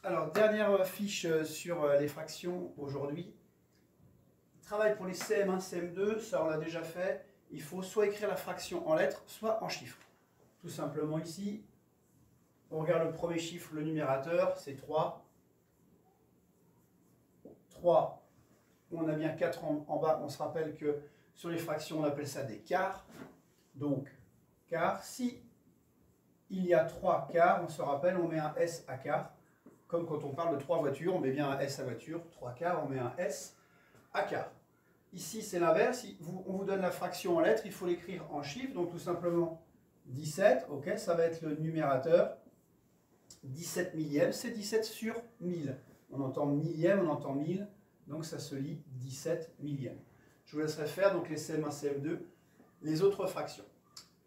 Alors, dernière fiche sur les fractions aujourd'hui. Travail pour les CM1, CM2, ça on l'a déjà fait. Il faut soit écrire la fraction en lettres, soit en chiffres. Tout simplement ici, on regarde le premier chiffre, le numérateur, c'est 3. 3, on a bien 4 en bas. On se rappelle que sur les fractions, on appelle ça des quarts. Donc, quart. Si il y a 3 quarts, on se rappelle, on met un S à quart. Comme quand on parle de 3 voitures, on met bien un S à voiture. 3 quarts, on met un S à quart. Ici, c'est l'inverse. On vous donne la fraction en lettres, il faut l'écrire en chiffres. Donc, tout simplement, 17, ok, ça va être le numérateur. 17 millièmes, c'est 17 sur 1000. On entend millième, on entend 1000, donc ça se lit 17 millièmes. Je vous laisserai faire donc les CM1, CM2, les autres fractions.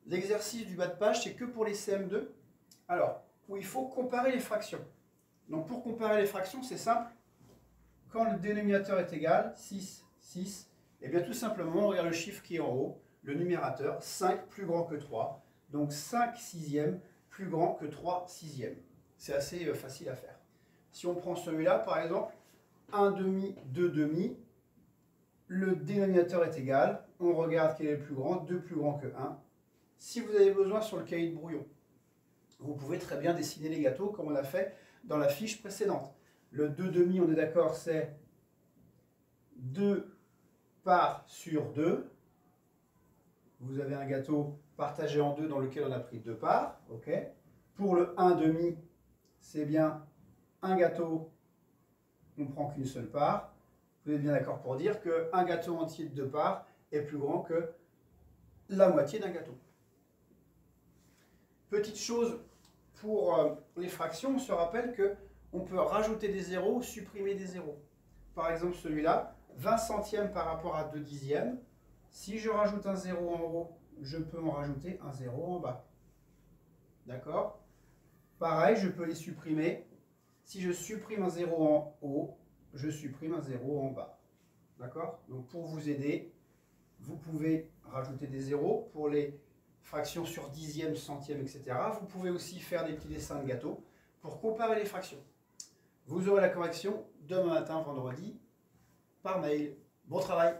L'exercice du bas de page, c'est que pour les CM2, alors, où il faut comparer les fractions. Donc pour comparer les fractions, c'est simple. Quand le dénominateur est égal, 6, 6, et bien tout simplement, on regarde le chiffre qui est en haut, le numérateur, 5 plus grand que 3. Donc 5 sixièmes plus grand que 3 sixièmes. C'est assez facile à faire. Si on prend celui-là, par exemple, 1 demi, 2 demi, le dénominateur est égal. On regarde quel est le plus grand, 2 plus grand que 1. Si vous avez besoin sur le cahier de brouillon, vous pouvez très bien dessiner les gâteaux comme on a fait dans la fiche précédente. Le 2 demi, on est d'accord, c'est 2 parts sur 2. Vous avez un gâteau partagé en deux dans lequel on a pris 2 parts. Okay. Pour le 1 demi, c'est bien un gâteau, on ne prend qu'une seule part. Vous êtes bien d'accord pour dire qu'un gâteau entier de 2 parts est plus grand que la moitié d'un gâteau. Petite chose pour les fractions, on se rappelle qu'on peut rajouter des zéros, supprimer des zéros. Par exemple celui-là, 20 centièmes par rapport à 2 dixièmes. Si je rajoute un 0 en haut, je peux en rajouter un 0 en bas. D'accord? Pareil, je peux les supprimer. Si je supprime un 0 en haut, je supprime un 0 en bas. D'accord? Donc pour vous aider, vous pouvez rajouter des zéros pour les fractions sur dixième, centième, etc. Vous pouvez aussi faire des petits dessins de gâteaux pour comparer les fractions. Vous aurez la correction demain matin, vendredi, par mail. Bon travail!